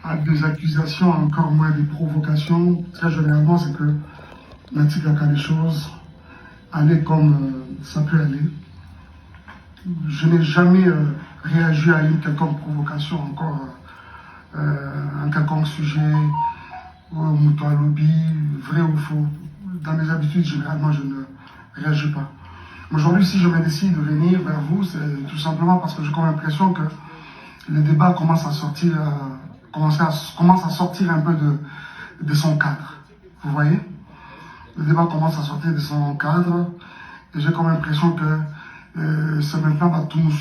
À des accusations, encore moins des provocations, très généralement, c'est que Natikaka les choses allaient comme ça peut aller. Je n'ai jamais réagi à une quelconque provocation, encore un quelconque sujet, Mouto lobby, vrai ou faux. Dans mes habitudes, généralement, je ne réagis pas. Aujourd'hui, si je me décide de venir vers vous, c'est tout simplement parce que j'ai comme l'impression que le débat commence à sortir, commence à sortir un peu de son cadre. Vous voyez? Le débat commence à sortir de son cadre et j'ai comme l'impression que c'est maintenant tout nous,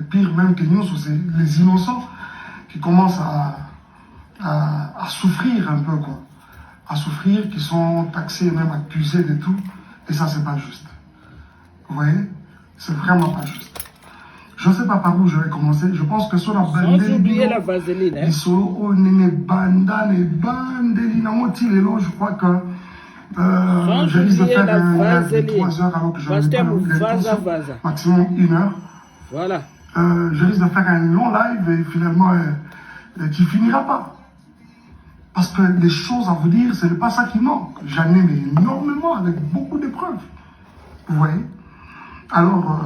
pire même que nous, c'est les innocents qui commencent à souffrir un peu, quoi. À souffrir, qui sont taxés, même accusés de tout. Et ça, c'est pas juste. Vous voyez? C'est vraiment pas juste. Je ne sais pas par où je vais commencer. Je pense que sur la Sans oublier la vaseline. Hein? Je crois que je risque de faire un live de 3 heures alors que je n'ai pas le maximum 1 heure. Voilà. Je risque de faire un long live et finalement qui ne finira pas. Parce que les choses à vous dire, ce n'est pas ça qui manque. J'en ai énormément avec beaucoup de preuves. Vous voyez? Alors,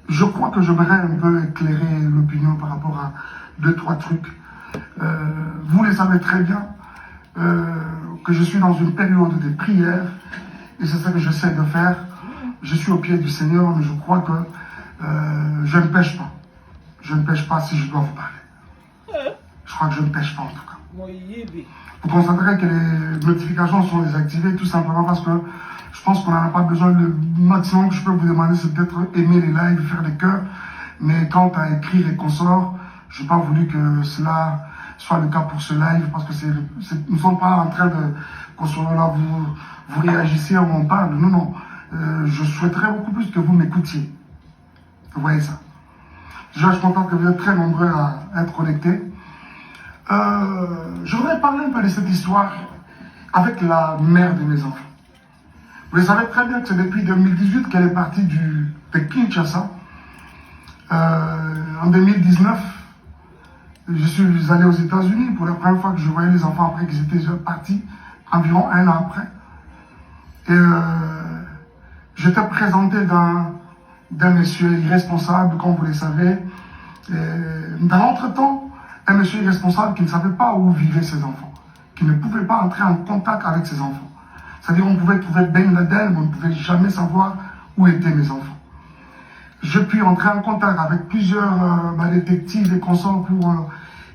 je crois que j'aimerais un peu éclairer l'opinion par rapport à 2-3 trucs. Vous le savez très bien que je suis dans une période de prière et c'est ça que j'essaie de faire. Je suis au pied du Seigneur, mais je crois que je ne pêche pas. Je ne pêche pas si je dois vous parler. Je crois que je ne pêche pas en tout cas. Vous constaterez que les notifications sont désactivées tout simplement parce que je pense qu'on n'en a pas besoin. Le maximum que je peux vous demander, c'est peut-être aimer les lives, faire des cœurs. Mais quant à écrire et consorts, je n'ai pas voulu que cela soit le cas pour ce live parce que nous ne sommes pas en train de qu'on soit là, vous réagissez, on parle. Non, non. Je souhaiterais beaucoup plus que vous m'écoutiez. Vous voyez ça. Déjà, je suis content que vous êtes très nombreux à être connectés. Je voudrais parler un peu de cette histoire avec la mère de mes enfants. Vous savez très bien que c'est depuis 2018 qu'elle est partie de Kinshasa. En 2019, je suis allé aux États-Unis pour la première fois que je voyais les enfants après qu'ils étaient déjà partis, environ 1 an après. Et j'étais présenté d'un monsieur irresponsable, comme vous le savez. Et dans l'entretemps, un monsieur irresponsable qui ne savait pas où vivaient ses enfants, qui ne pouvait pas entrer en contact avec ses enfants. C'est-à-dire on pouvait trouver Ben Laden, mais on ne pouvait jamais savoir où étaient mes enfants. Je puis entrer en contact avec plusieurs détectives et consorts pour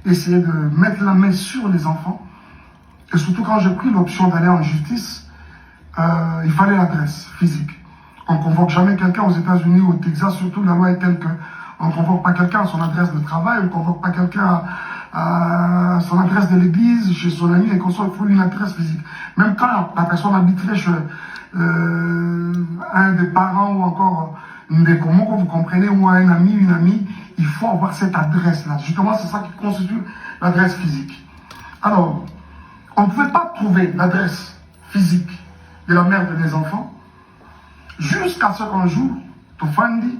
essayer de mettre la main sur les enfants. Et surtout quand j'ai pris l'option d'aller en justice, il fallait l'adresse physique. On ne convoque jamais quelqu'un aux États-Unis ou au Texas, surtout la loi est telle qu'on ne convoque pas quelqu'un à son adresse de travail, on ne convoque pas quelqu'un à son adresse de l'église, chez son ami et consorts, il faut une adresse physique. Même quand la personne habiterait chez un des parents ou encore comment vous comprenez, ou un ami, une amie, il faut avoir cette adresse-là. Justement, c'est ça qui constitue l'adresse physique. Alors, on ne pouvait pas trouver l'adresse physique de la mère de mes enfants, jusqu'à ce qu'un jour, Tofandi,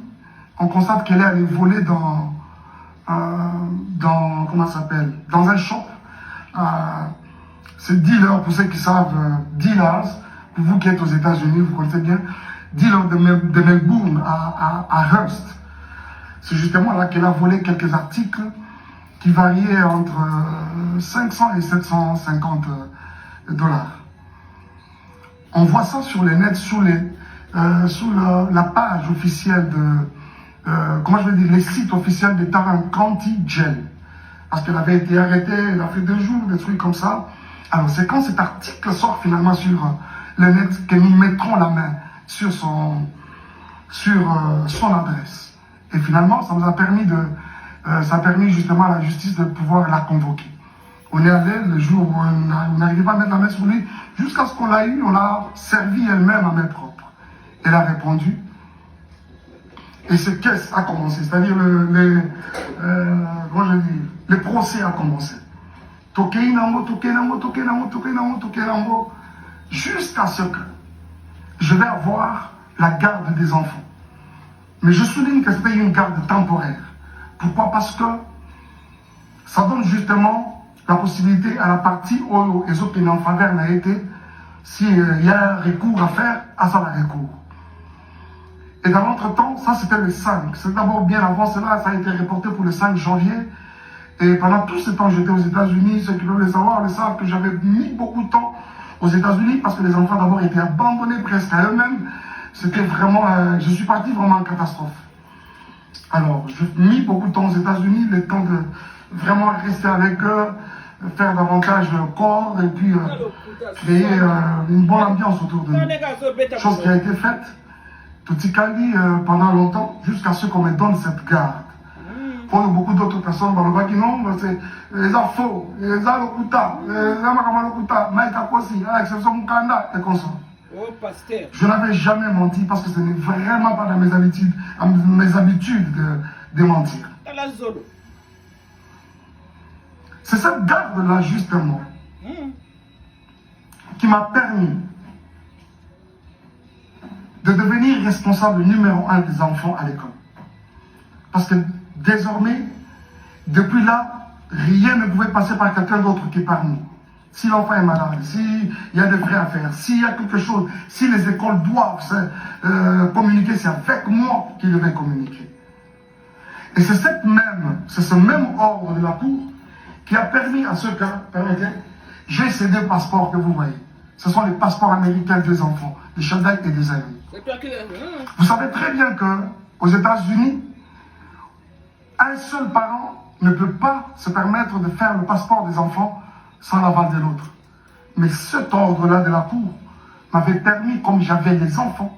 on constate qu'elle est allée voler dans comment ça s'appelle, dans un shop. C'est dealer, pour ceux qui savent, dealers, pour vous qui êtes aux États-Unis, vous connaissez bien, dealer de Melbourne à Hearst. C'est justement là qu'elle a volé quelques articles qui variaient entre 500 et 750 dollars. On voit ça sur les nets, sous la page officielle comment je veux dire, les sites officiels de Tarrant County Jail. Parce qu'elle avait été arrêtée, elle a fait 2 jours, des trucs comme ça. Alors c'est quand cet article sort finalement sur le net que nous mettrons la main sur son adresse. Et finalement, ça nous a permis ça a permis justement à la justice de pouvoir la convoquer. On est allé le jour où on n'arrivait pas à mettre la main sur lui, jusqu'à ce qu'on l'a eu, on l'a servi elle-même à main propre. Elle a répondu. Et ce caisse a commencé, c'est-à-dire le procès a commencé. Jusqu'à ce que je vais avoir la garde des enfants. Mais je souligne que c'était une garde temporaire. Pourquoi? Parce que ça donne justement la possibilité à la partie où les autres qui n'ont pas n'a été, s'il y a un recours à faire, à ça le recours. Et dans l'entretemps, ça c'était le 5. C'est d'abord bien avant cela, ça a été reporté pour le 5 janvier. Et pendant tout ce temps, j'étais aux États-Unis. Ceux qui veulent le savoir le savent que j'avais mis beaucoup de temps aux États-Unis parce que les enfants d'abord étaient abandonnés presque à eux-mêmes. C'était vraiment, je suis parti vraiment en catastrophe. Alors, j'ai mis beaucoup de temps aux États-Unis, le temps de vraiment rester avec eux, faire davantage corps et puis créer une bonne ambiance autour de nous. Chose qui a été faite, tout Tikali pendant longtemps, jusqu'à ce qu'on me donne cette garde. Pour beaucoup d'autres personnes dans le bas qui non, c'est les infos, les alokuta, les amakamalukuta, Maïka Kwasi, exception Mukanda et comme ça. Oh, pasteur. Je n'avais jamais menti parce que ce n'est vraiment pas dans mes habitudes de mentir. C'est cette garde-là, justement, qui m'a permis de devenir responsable numéro 1 des enfants à l'école. Parce que désormais, depuis là, rien ne pouvait passer par quelqu'un d'autre qui par nous. Si l'enfant est malade, s'il y a des frais à faire, s'il y a quelque chose, si les écoles doivent communiquer, c'est avec moi qu'ils devaient communiquer. Et c'est ce même ordre de la Cour qui a permis à ceux cas, j'ai ces deux passeports que vous voyez. Ce sont les passeports américains des enfants, des Shaddai et des amis. Vous savez très bien qu'aux États-Unis, un seul parent ne peut pas se permettre de faire le passeport des enfants sans l'aval de l'autre. Mais cet ordre-là de la Cour m'avait permis, comme j'avais les enfants,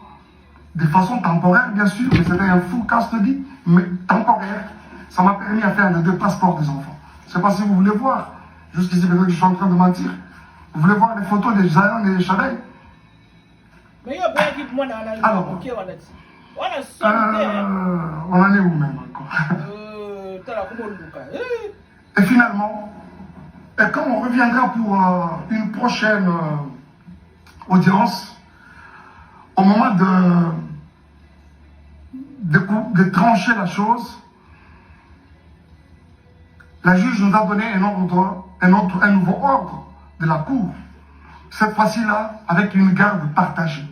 de façon temporaire bien sûr, mais c'était un full custody, mais temporaire, ça m'a permis à faire les deux passeports des enfants. Je ne sais pas si vous voulez voir, jusqu'ici peut-être que je suis en train de mentir, vous voulez voir les photos des Zion et des Shaddai? Alors, on en est où même encore? Et finalement, et quand on reviendra pour une prochaine audience, au moment de trancher la chose, la juge nous a donné un nouveau ordre de la Cour. Cette fois-ci-là, avec une garde partagée.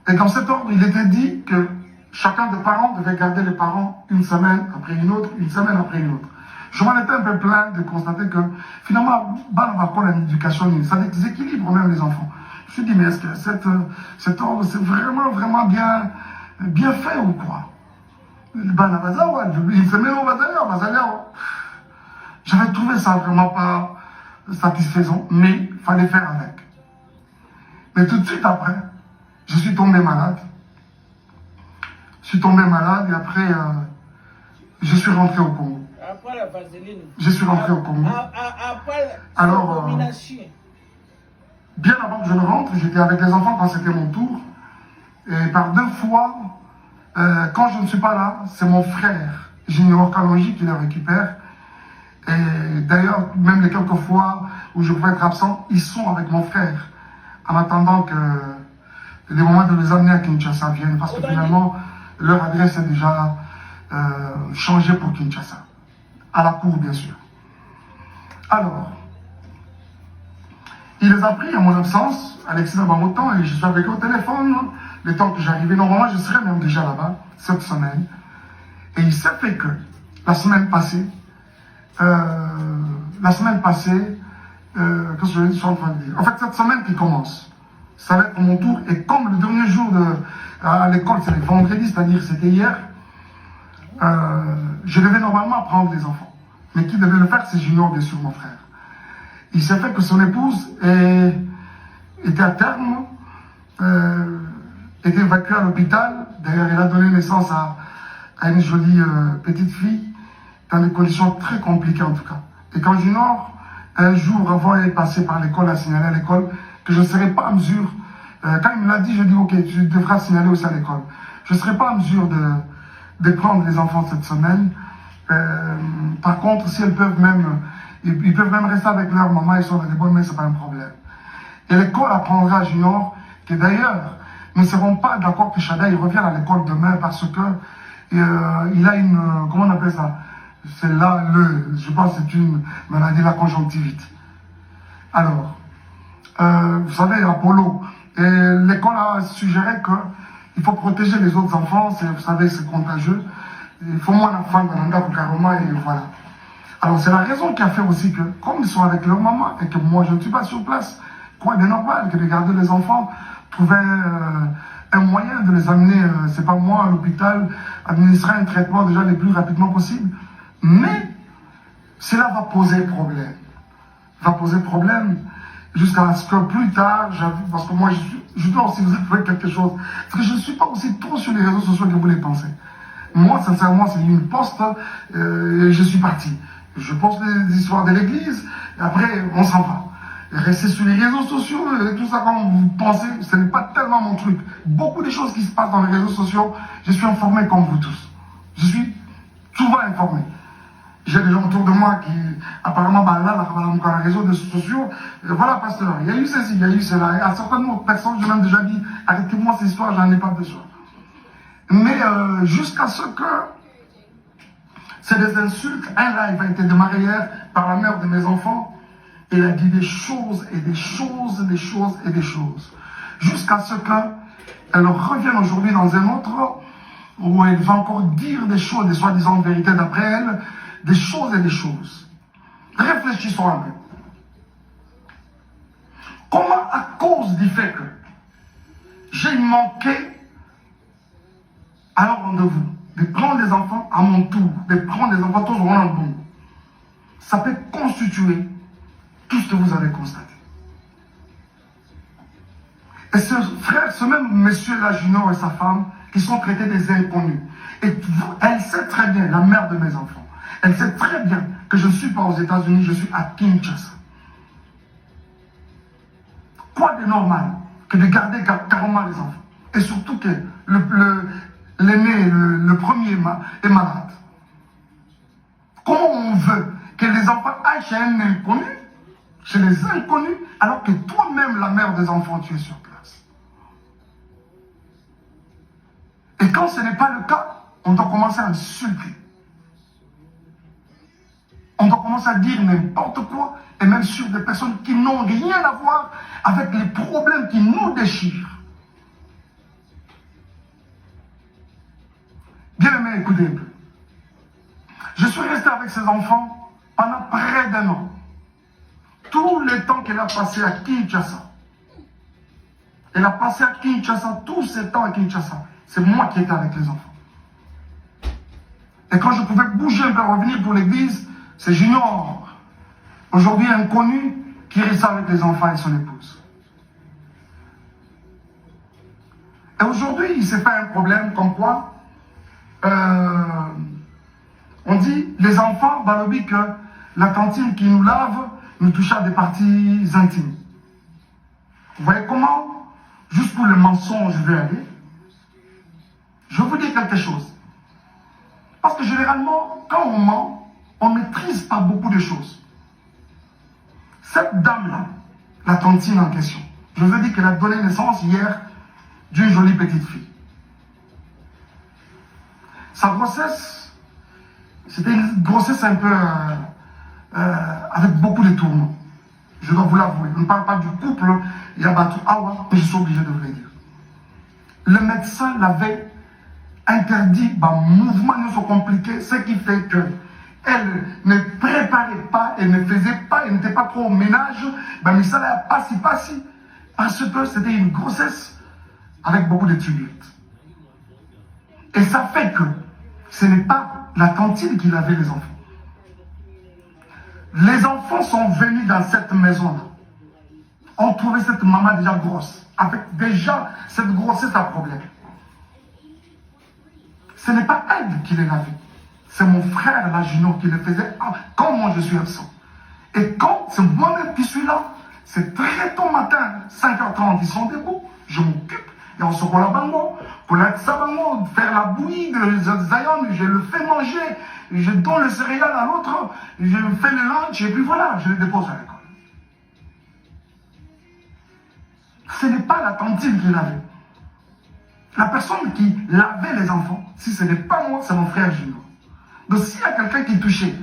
Et dans cet ordre, il était dit que chacun des parents devait garder les parents une semaine après une autre, une semaine après une autre. Je m'en étais un peu plaint de constater que finalement, on va pas l'éducation, ça déséquilibre même les enfants. Je me suis dit, mais est-ce que cet ordre, c'est vraiment bien fait ou quoi? Une semaine au bazar, j'avais trouvé ça vraiment pas satisfaisant, mais il fallait faire avec. Mais tout de suite après, je suis tombé malade. Et après, je suis rentré au Congo. Après la vaseline. Je suis rentré au Congo. Après alors, bien avant que je ne rentre, j'étais avec les enfants quand c'était mon tour. Et par 2 fois, quand je ne suis pas là, c'est mon frère, Junior Kalonji, qui les récupère. Et d'ailleurs, même les quelques fois où je pouvais être absent, ils sont avec mon frère, en attendant que les moments de les amener à Kinshasa viennent, parce que finalement, leur adresse est déjà changée pour Kinshasa. À la Cour, bien sûr. Alors, il les a pris à mon absence, Alexis Nabamotan, et je suis avec eux au téléphone, le temps que j'arrivais. Normalement, je serais même déjà là-bas, cette semaine. Et il s'est fait que, la semaine passée, qu'est-ce que je suis en train de dire? En fait, cette semaine qui commence, ça va être mon tour, et comme le dernier jour à l'école, c'est le vendredi, c'est-à-dire c'était hier, je devais normalement prendre les enfants. Mais qui devait le faire, c'est Junior, bien sûr, mon frère. Il s'est fait que son épouse était à terme, était évacuée à l'hôpital. D'ailleurs, elle a donné naissance à une jolie petite fille, dans des conditions très compliquées en tout cas. Et quand Junior, un jour avant, elle est passée par l'école, a signalé à l'école que je ne serais pas en mesure, quand il me l'a dit, je dis ok, tu devras signaler aussi à l'école. Je ne serais pas en mesure de prendre les enfants cette semaine. Par contre, si elles peuvent même, ils peuvent même rester avec leur maman, ils sont dans des bonnes mains, ce n'est pas un problème. Et l'école apprendra à Junior que d'ailleurs, nous ne serons pas d'accord que Shaddai revienne à l'école demain parce que il a une, comment on appelle ça, C'est là, je pense que c'est une maladie de la conjonctivite. Alors, vous savez, Apollo, l'école a suggéré qu'il faut protéger les autres enfants, vous savez, c'est contagieux. Il faut moins d'enfants dans l'anga pour Karoma, et voilà. Alors, c'est la raison qui a fait aussi que, comme ils sont avec leur maman, et que moi, je ne suis pas sur place, quoi de normal que de garder les enfants, trouver un moyen de les amener, c'est pas moi, à l'hôpital, administrer un traitement déjà le plus rapidement possible. Mais, cela va poser problème. Va poser problème jusqu'à ce que plus tard, parce que moi, je dois aussi vous avouer quelque chose. Parce que je ne suis pas aussi trop sur les réseaux sociaux que vous les pensez. Moi, sincèrement, c'est une poste, et je suis parti. Je poste des histoires de l'église, et après, on s'en va. Et rester sur les réseaux sociaux, et tout ça, comme vous pensez, ce n'est pas tellement mon truc. Beaucoup de choses qui se passent dans les réseaux sociaux, je suis informé comme vous tous. Je suis souvent informé. J'ai des gens autour de moi qui, apparemment, là, dans les réseaux sociaux, voilà, pasteur, il y a eu ceci, il y a eu cela. Et à certaines autres personnes, je l'ai déjà dit, arrêtez-moi ces histoires, j'en ai pas besoin. Mais jusqu'à ce que c'est des insultes, un live a été démarré hier par la mère de mes enfants, et elle a dit des choses, et des choses, et des choses, et des choses. Jusqu'à ce qu'elle revienne aujourd'hui dans un autre, où elle va encore dire des choses, des soi-disant vérités d'après elle, des choses et des choses. Réfléchissons un peu. Comment, à cause du fait que j'ai manqué à leur rendez-vous, de prendre des enfants à mon tour, de prendre des enfants tous au bon bout, ça peut constituer tout ce que vous avez constaté. Et ce même monsieur-là, Junior et sa femme, qui sont traités des inconnus. Et elle sait très bien, la mère de mes enfants, elle sait très bien que je ne suis pas aux États-Unis, je suis à Kinshasa. Quoi de normal que de garder carrément les enfants? Et surtout que l'aîné, le premier est malade. Comment on veut que les enfants aillent chez un inconnu, chez les inconnus, alors que toi-même, la mère des enfants, tu es sur place? Et quand ce n'est pas le cas, on doit commencer à insulter. On doit commencer à dire n'importe quoi, et même sur des personnes qui n'ont rien à voir avec les problèmes qui nous déchirent. Bien aimé, écoutez un peu. Je suis resté avec ces enfants pendant près d'un an. Tout le temps qu'elle a passé à Kinshasa. Elle a passé à Kinshasa, tout ce temps à Kinshasa. C'est moi qui étais avec les enfants. Et quand je pouvais bouger un peu, revenir pour l'église, c'est Junior, aujourd'hui inconnu, qui reste avec les enfants et son épouse. Et aujourd'hui, il s'est fait un problème comme quoi on dit, les enfants, balobi que la cantine qui nous lave nous touche à des parties intimes. Vous voyez comment, juste pour le mensonge, je vais aller. Je vais vous dire quelque chose. Parce que généralement, quand on ment, on ne maîtrise pas beaucoup de choses. Cette dame-là, la tantine en question, je vous ai dit qu'elle a donné naissance hier d'une jolie petite fille. Sa grossesse, c'était une grossesse un peu avec beaucoup de tourments. Je dois vous l'avouer. Je ne parle pas du couple, il y a Batou Awa, mais je suis obligé de vous le dire. Le médecin l'avait interdit, mouvement ne soit compliqué, ce qui fait que elle ne préparait pas, elle ne faisait pas, elle n'était pas trop au ménage, mais ça l'a pas si, parce que c'était une grossesse avec beaucoup de tumultes. Et ça fait que ce n'est pas la cantine qui lavait les enfants. Les enfants sont venus dans cette maison-là. On trouvait cette maman déjà grosse, avec déjà cette grossesse à problème. Ce n'est pas elle qui les lavait. C'est mon frère, là, Junior, qui le faisait quand moi je suis absent. Et quand c'est moi-même qui suis là, c'est très tôt matin, 5h30, ils sont debout, je m'occupe, et on se colle à bango, pour la sabango, faire la bouillie de Zion, je le fais manger, je donne le céréal à l'autre, je fais le lunch, et puis voilà, je le dépose à l'école. Ce n'est pas la cantine qui lavait. La personne qui lavait les enfants, si ce n'est pas moi, c'est mon frère Junior. Donc s'il y a quelqu'un qui est touché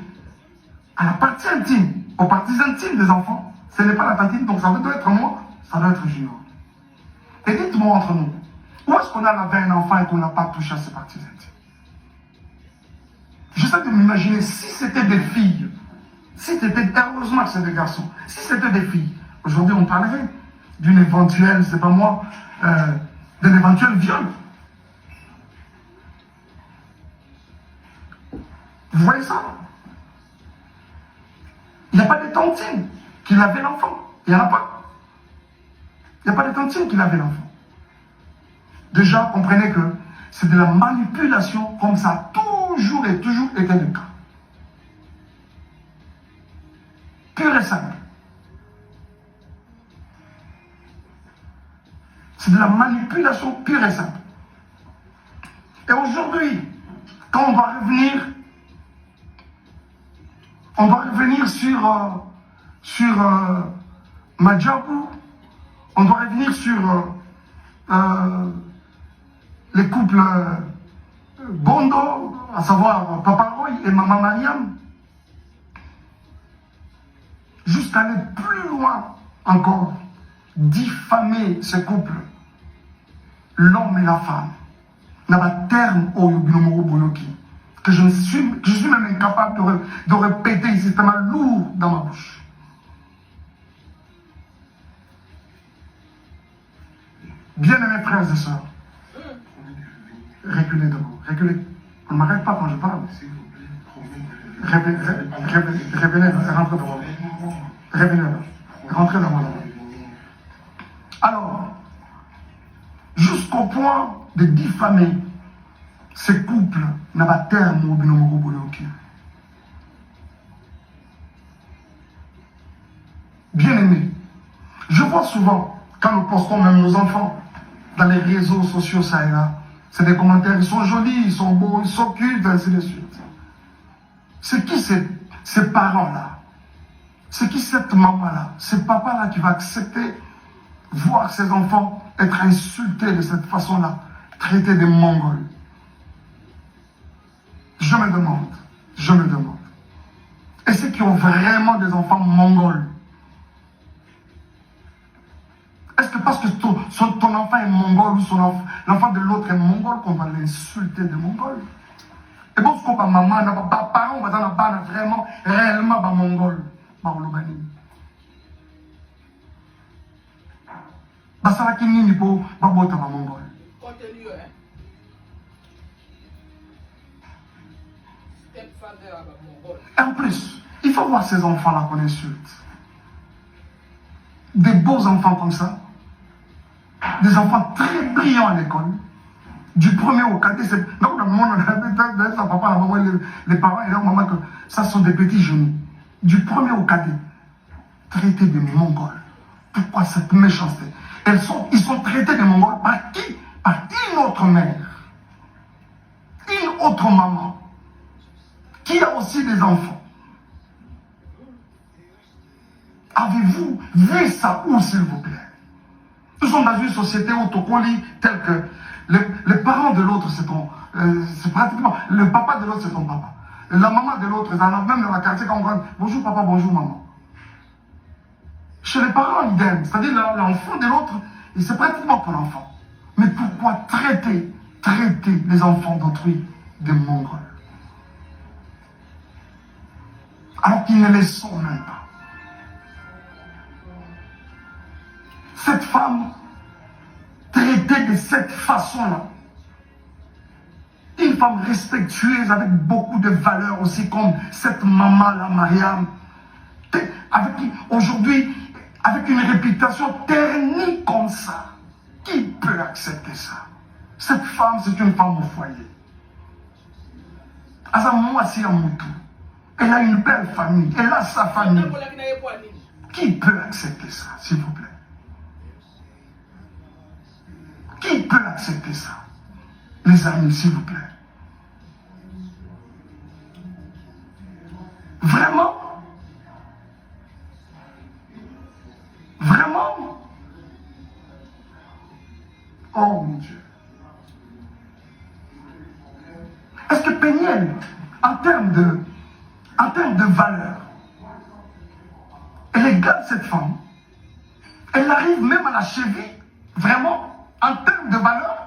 à la partie intime, aux parties intimes des enfants, ce n'est pas la tantine, donc ça doit être moi, ça doit être Junior. Et dites-moi entre nous, où est-ce qu'on a lavé un enfant et qu'on n'a pas touché à ses parties intimes? J'essaie de m'imaginer si c'était des filles, si c'était, heureusement que c'est des garçons, si c'était des filles, aujourd'hui on parlerait d'une éventuelle, c'est pas moi, d'un éventuel viol. Vous voyez ça? Il n'y a pas de tantine qui lavait l'enfant. Il n'y en a pas. Il n'y a pas de tantine qui lavait l'enfant. Déjà, comprenez que c'est de la manipulation, comme ça a toujours et toujours été le cas. Pur et simple. C'est de la manipulation pure et simple. Et aujourd'hui, quand on va revenir sur Madjabou, on doit revenir sur les couples Bondo, à savoir Papa Roy et Maman Mariam, jusqu'à aller plus loin encore, diffamer ce couple, l'homme et la femme, n'a pas terme au Yobino Boyoki, que je suis même incapable de répéter ici, c'est tellement lourd dans ma bouche. Bien-aimés frères et sœurs, reculez d'abord, reculez. On ne m'arrête pas quand je parle. Revenez, rentrez dans moi. Revenez, rentrez dans moi. Alors, jusqu'au point de diffamer ce couple n'a pas terme au Binomoro Boyoki. Bien-aimés, je vois souvent, quand nous postons même nos enfants dans les réseaux sociaux, ça et là, c'est des commentaires, ils sont jolis, ils sont beaux, ils sont cultes, ainsi de suite. C'est qui ces parents-là? C'est qui cette maman-là? Ce papa-là qui va accepter voir ses enfants être insultés de cette façon-là, traités de Mongols? Je me demande. Et ceux qui ont vraiment des enfants mongols, est-ce que parce que ton enfant est mongol ou l'enfant de l'autre est mongol qu'on va l'insulter de mongol? Et bon, ce qu'on va maman, n'a pas parents, on va dans la banne vraiment, réellement, pas mongol. Ça va qu'il n'y a pas de mongol. Et en plus, il faut voir ces enfants-là qu'on insulte. Des beaux enfants comme ça, des enfants très brillants à l'école, du premier au cadet. Donc, dans le monde, on a papa, la maman, les parents et leur maman, que ça sont des petits génies. Du premier au cadet, traités de mongols. Pourquoi cette méchanceté? Ils sont traités de mongols par qui? Par une autre mère, une autre maman, qui a aussi des enfants. Avez-vous vu ça où, s'il vous plaît? Nous sommes dans une société autocolie telle que les parents de l'autre, c'est pratiquement, le papa de l'autre, c'est ton papa. La maman de l'autre, même dans la quartier, quand on rentre, bonjour papa, bonjour maman. Chez les parents, idem, c'est-à-dire l'enfant de l'autre, c'est pratiquement ton enfant. Mais pourquoi traiter les enfants d'autrui de mongols? Alors qu'ils ne les sont même pas. Cette femme traitée de cette façon-là, une femme respectueuse avec beaucoup de valeurs aussi, comme cette maman-là, Mariam, aujourd'hui, avec une réputation ternie comme ça, qui peut accepter ça? Cette femme, c'est une femme au foyer. Elle a une belle famille, elle a sa famille. Qui peut accepter ça, s'il vous plaît? Qui peut accepter ça? Les amis, s'il vous plaît. Vraiment? Vraiment? Oh mon Dieu. Est-ce que Péniel, en termes de valeur. Elle égale cette femme. Elle arrive même à la cheville, vraiment, en termes de valeur.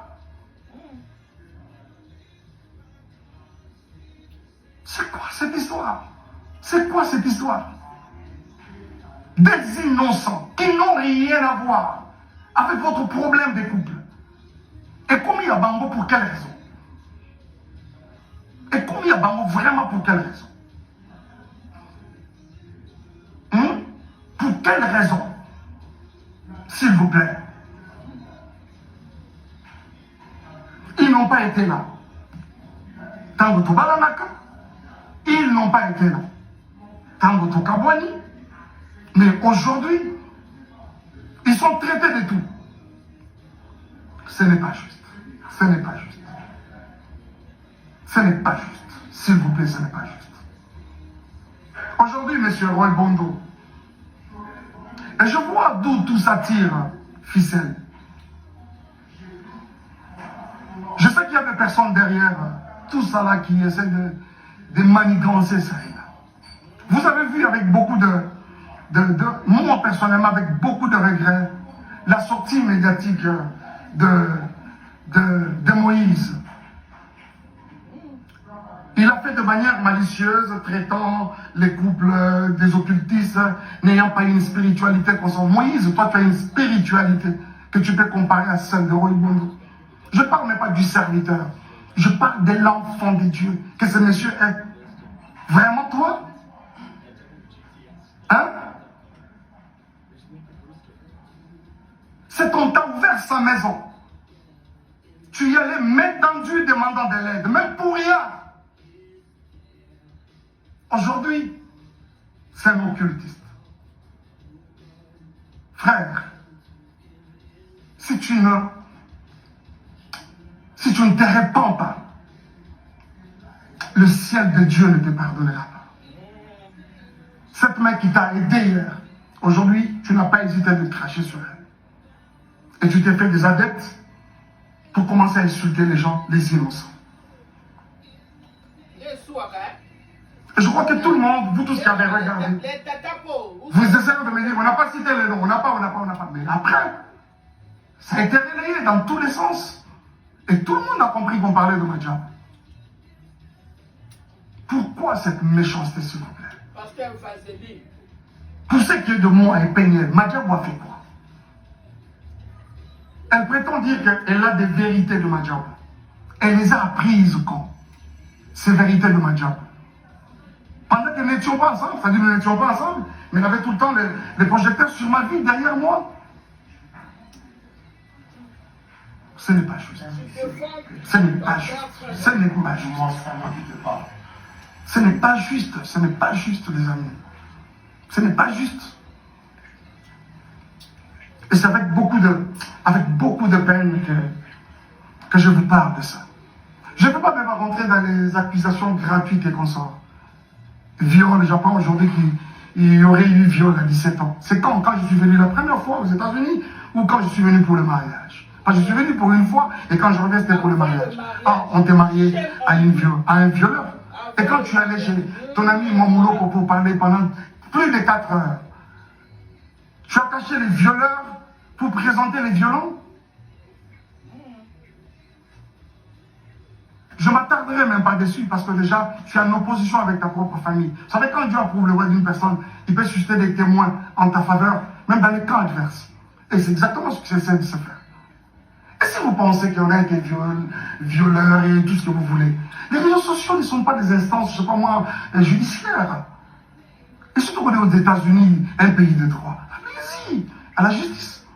C'est quoi cette histoire? C'est quoi cette histoire? Des innocents qui n'ont rien à voir avec votre problème de couple. Et commis à Bango pour quelle raison? Et commis à Bango vraiment pour quelle raison? Pour quelle raison? S'il vous plaît. Ils n'ont pas été là. Tango Tobalanaka, ils n'ont pas été là. Tango Tokabwani, mais aujourd'hui, ils sont traités de tout. Ce n'est pas juste. Ce n'est pas juste. Ce n'est pas juste. S'il vous plaît, ce n'est pas juste. Aujourd'hui, M. Roy Bondo, et je vois d'où tout ça tire, ficelle. Je sais qu'il y a des personnes derrière tout ça là qui essaient de manigancer ça. Vous avez vu avec beaucoup moi personnellement, avec beaucoup de regrets, la sortie médiatique de Moïse. Il a fait de manière malicieuse, traitant les couples des occultistes, n'ayant pas une spiritualité consciente. Moïse, toi tu as une spiritualité que tu peux comparer à celle de Roy Bondo. Je ne parle même pas du serviteur. Je parle de l'enfant de Dieu que ce monsieur est. Vraiment toi? Hein? C'est qu'on t'a ouvert sa maison. Tu y allais main tendue demandant de l'aide, même pour rien. Aujourd'hui, c'est un occultiste. Frère, si tu ne te répands pas, le ciel de Dieu ne te pardonnera pas. Cette main qui t'a aidé hier, aujourd'hui, tu n'as pas hésité de te cracher sur elle. Et tu t'es fait des adeptes pour commencer à insulter les gens, les innocents. Et je crois que tout le monde, vous tous qui avez regardé, vous essayez de me dire, on n'a pas cité les noms, on n'a pas. Mais après, ça a été relayé dans tous les sens. Et tout le monde a compris qu'on parlait de Madjab. Pourquoi cette méchanceté, s'il vous plaît? Parce qu'elle faisait dire. Pour ce qui est de moi et Peignel, Madjab a fait quoi? Elle prétend dire qu'elle a des vérités de Madjab. Elle les a apprises quand? Ces vérités de Madjab. Pendant que nous n'étions pas ensemble, c'est-à-dire que nous n'étions pas ensemble, mais elle avait tout le temps les projecteurs sur ma vie, derrière moi. Ce n'est pas juste. Ce n'est pas juste. Ce n'est pas juste. Ce n'est pas juste. Ce n'est pas juste, les amis. Ce n'est pas juste. Et c'est avec beaucoup de peine que je vous parle de ça. Je ne peux pas même rentrer dans les accusations gratuites et consorts. Viol, j'apprends aujourd'hui qu'il y aurait eu viol à 17 ans. C'est quand je suis venu la première fois aux États-Unis ou quand je suis venu pour le mariage? Quand je suis venu pour une fois et quand je reviens, c'était pour le mariage. Ah, on t'est marié à un violeur. Et quand tu allais chez ton ami Mamouloko pour parler pendant plus de 4 heures, tu as caché les violeurs pour présenter les violents? Je ne m'attarderai même pas dessus parce que déjà, tu es en opposition avec ta propre famille. Vous savez, quand Dieu approuve le roi d'une personne, il peut susciter des témoins en ta faveur, même dans les camps adverses. Et c'est exactement ce qu'il essaie de se faire. Et si vous pensez qu'il y en a été violeurs et tout ce que vous voulez, les réseaux sociaux ne sont pas des instances, je ne sais pas moi, judiciaires. Et surtout qu'on est aux États-Unis, un pays de droit. Allez-y, à la justice.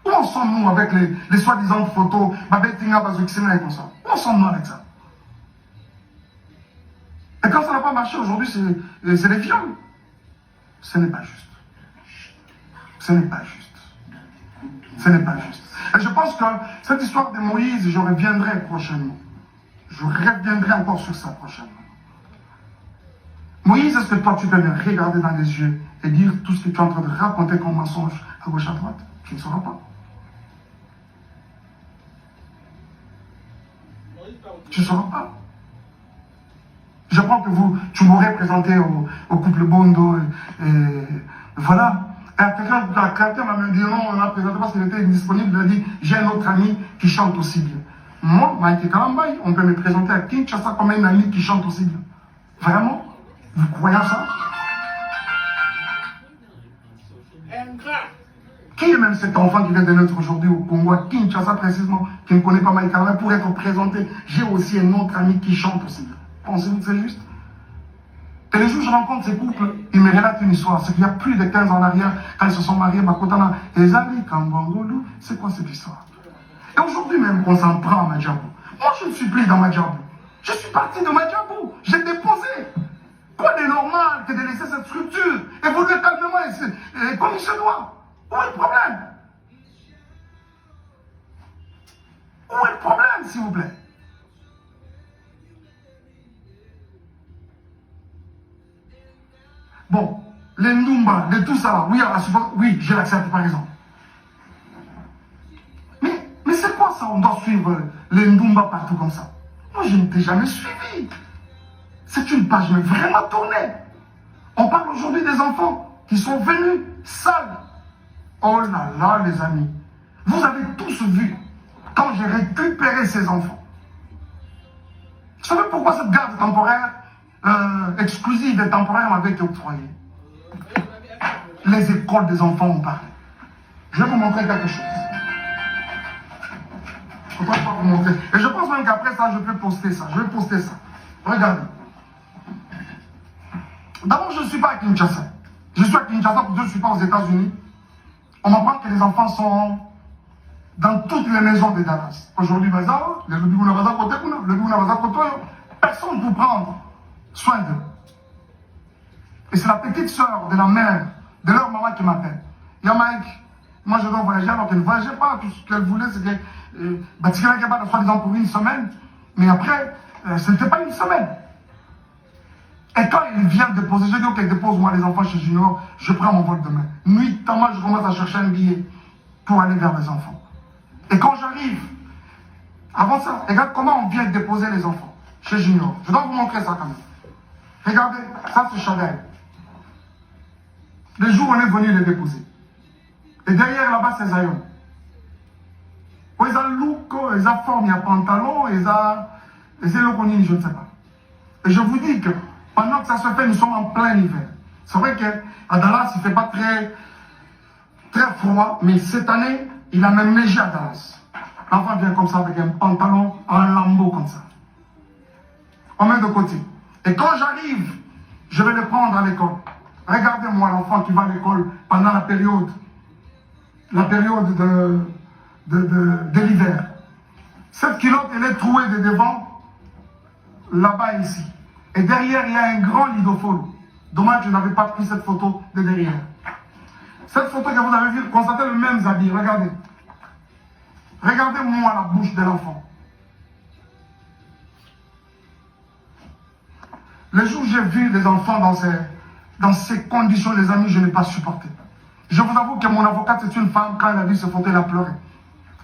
Où en sommes-nous avec les soi-disant photos, Babetinga, Bazoxina et comme ça? Où en sommes-nous avec ça? Et quand ça n'a pas marché aujourd'hui, c'est des viols. Ce n'est pas juste. Ce n'est pas juste. Ce n'est pas juste. Et je pense que cette histoire de Moïse, je reviendrai prochainement. Je reviendrai encore sur ça prochainement. Moïse, est-ce que toi, tu peux me regarder dans les yeux et dire tout ce que tu es en train de raconter comme mensonge à gauche, à droite? Tu ne sauras pas. Tu ne sauras pas. Je crois que tu m'aurais présenté au couple Bondo. Et voilà. Et quelqu'un m'a même dit non, on l'a présenté parce qu'il était disponible. Il a dit j'ai un autre ami qui chante aussi bien. Moi, Mike Kalambay, on peut me présenter à Kinshasa comme un ami qui chante aussi bien. Vraiment? Vous croyez ça? Qui est même cet enfant qui vient de naître aujourd'hui au Congo, à Kinshasa précisément, qui ne connaît pas Mike Kalambay, pour être présenté? J'ai aussi un autre ami qui chante aussi bien. Pensez-vous que c'est juste? Et les jours où je rencontre ces couples, ils me relatent une histoire. C'est qu'il y a plus de 15 ans en arrière, quand ils se sont mariés, Makotana, et Zali, Kambangolu, c'est quoi cette histoire? Et aujourd'hui même qu'on s'en prend à Madjabou. Moi, je ne suis plus dans Madjabou. Je suis parti de Madjabou. J'ai déposé. Quoi de normal que de laisser cette structure évoluer calmement et comme il se doit? Où est le problème? Où est le problème, s'il vous plaît? Bon, les Ndumba, de tout ça, oui, je l'accepte par exemple. Mais c'est quoi ça? On doit suivre les Ndumba partout comme ça. Moi, je ne t'ai jamais suivi. C'est une page mais vraiment tournée. On parle aujourd'hui des enfants qui sont venus sales. Oh là là, les amis. Vous avez tous vu quand j'ai récupéré ces enfants. Vous savez pourquoi cette garde temporaire exclusive et temporaire m'avait été octroyée? Les écoles des enfants ont parlé. Je vais vous montrer quelque chose. Je ne peux pas vous montrer. Et je pense même qu'après ça, je peux poster ça. Je vais poster ça. Regardez. D'abord, je ne suis pas à Kinshasa. Je suis à Kinshasa, je ne suis pas aux États-Unis. On m'apprend que les enfants sont dans toutes les maisons de Dallas. Aujourd'hui, personne pour prendre soin d'eux. Et c'est la petite soeur de la mère, de leur maman qui m'appelle. Il y a Mike, moi je dois voyager alors qu'elle ne voyageait pas. Tout ce qu'elle voulait, c'était bâtir la cabane, soi-disant pour une semaine. Mais après, ce n'était pas une semaine. Et quand il vient déposer, je dis ok, dépose-moi les enfants chez Junior, je prends mon vol demain. Nuitamment, je commence à chercher un billet pour aller vers les enfants. Et quand j'arrive, avant ça, regarde comment on vient déposer les enfants chez Junior. Je dois vous montrer ça quand même. Regardez, ça c'est Chanel. Le jour où on est venu les déposer. Et derrière là-bas, c'est Zion. Ils ont look, ils ont forme, il y a pantalon, ils ont le je ne sais pas. Et je vous dis que pendant que ça se fait, nous sommes en plein hiver. C'est vrai qu'à Dallas, il ne fait pas très froid, mais cette année, il a même neigé à Dallas. L'enfant vient comme ça avec un pantalon en lambeau comme ça. On met de côté. Et quand j'arrive, je vais le prendre à l'école. Regardez-moi l'enfant qui va à l'école pendant la période de l'hiver. Cette culotte, elle est trouée de devant, là-bas ici. Et derrière, il y a un grand lidophone. Dommage, je n'avais pas pris cette photo de derrière. Cette photo que vous avez vue, constatez le même habit. Regardez. Regardez-moi la bouche de l'enfant. Le jour où j'ai vu les enfants dans ces conditions, les amis, je n'ai pas supporté. Je vous avoue que mon avocate, c'est une femme, quand elle a vu ce photo, elle a pleuré.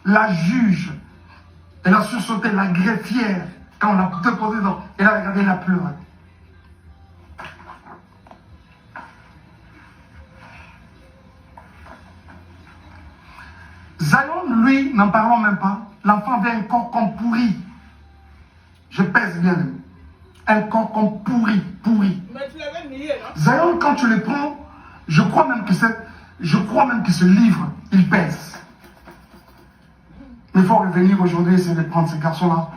La juge, elle a sursauté, la greffière, quand on l'a déposé dans... Elle a regardé, elle a pleuré. Zion, lui, n'en parlons même pas. L'enfant avait un corps comme pourri. Je pèse bien le mot. Un corps comme pourri. Mais tu l'avais nié, non? Zion, quand tu le prends, je crois même que ce livre, il pèse. Il faut revenir aujourd'hui, essayer de prendre ces garçons-là.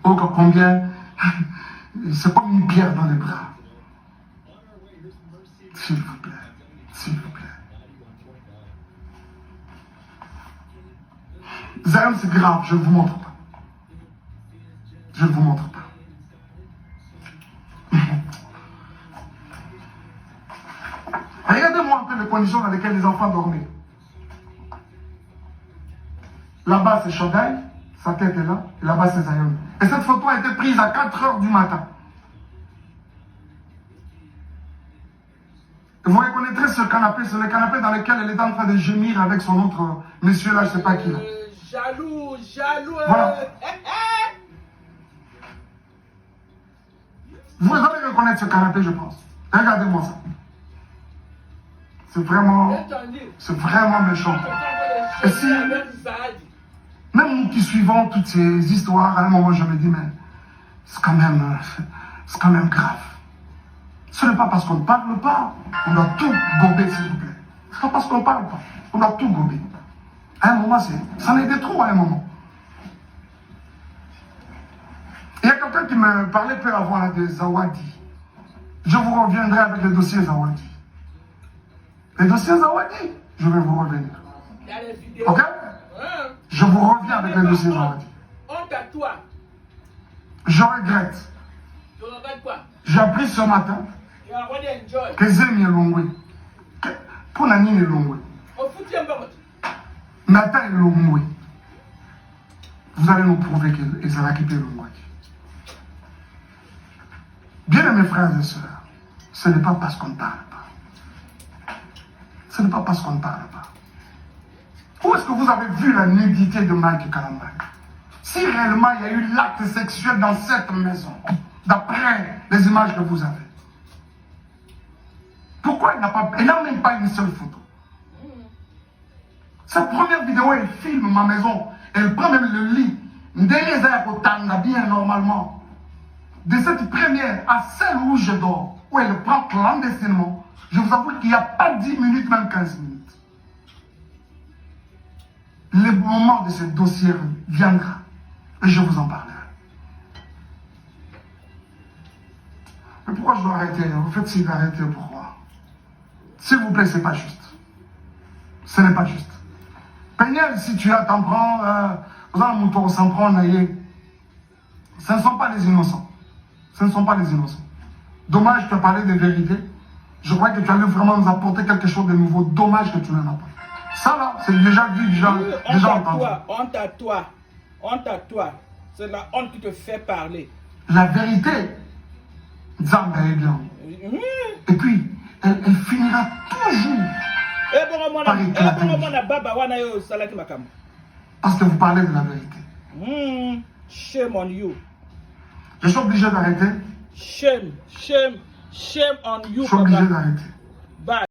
Oh, combien. C'est comme une pierre dans les bras. S'il vous plaît. S'il vous plaît. Zion, c'est grave, je ne vous montre pas. Je ne vous montre pas. Regardez-moi un peu les conditions dans lesquelles les enfants dormaient. Là-bas, c'est Shogai, sa tête est là, et là-bas, c'est Zion. Et cette photo a été prise à 4 h du matin. Et vous reconnaîtrez ce canapé, c'est le canapé dans lequel elle est en train de gémir avec son autre monsieur là, je ne sais pas qui là. Jaloux. Voilà. Vous allez reconnaître ce canapé, je pense. Regardez-moi ça. C'est vraiment méchant. Et si, même nous qui suivons toutes ces histoires, à un moment je me dis, mais c'est quand même grave. Ce n'est pas parce qu'on ne parle pas, on doit tout gober, s'il vous plaît. Ce n'est pas parce qu'on ne parle pas, on doit tout gober. À un moment, ça en était trop à un moment. Il y a quelqu'un qui me parlait peu avant là, de Zawadi. Je vous reviendrai avec le dossier Zawadi. Le dossier Zawadi, je vais vous revenir. Il y a les vidéos. Ok? Je vous reviens avec le dossier Zawadi. Honte à toi. Je regrette. Tu regrettes quoi? J'ai appris ce matin Tu as envoyé enjoy. que Zemi est longwe. Pour Nani est longwe. Au foot, il y a un bon. Nathan est longwe. Vous allez nous prouver qu'Ezalaki est longwe. Bien mes frères et sœurs, ce n'est pas parce qu'on ne parle pas. Ce n'est pas parce qu'on ne parle pas. Où est-ce que vous avez vu la nudité de Mike Kalambay? Si réellement il y a eu l'acte sexuel dans cette maison, d'après les images que vous avez, pourquoi il n'a même pas une seule photo? Cette première vidéo, elle filme ma maison, elle prend même le lit. Bien normalement. De cette première à celle où je dors, où elle prend clandestinement, je vous avoue qu'il n'y a pas 10 minutes, même 15 minutes. Le moment de ce dossier viendra et je vous en parlerai. Mais pourquoi je dois arrêter? Vous faites s'il arrêter, pourquoi? S'il vous plaît, ce n'est pas juste. Ce n'est pas juste. Peignel, si tu t'en prends, on s'en prend, ce ne sont pas les innocents. Ce ne sont pas les innocents. Dommage, tu as parlé de vérité. Je crois que tu allais vraiment nous apporter quelque chose de nouveau. Dommage que tu n'en as pas. Ça là, c'est déjà vu, déjà entendu. Honte à toi. Honte à toi. C'est la honte qui te fait parler. La vérité, Zamba est bien. Et puis, elle finira toujours par éclater. Parce que vous parlez de la vérité. Shame on you. Je suis obligé d'arrêter. Shame on you. Je suis obligé d'arrêter.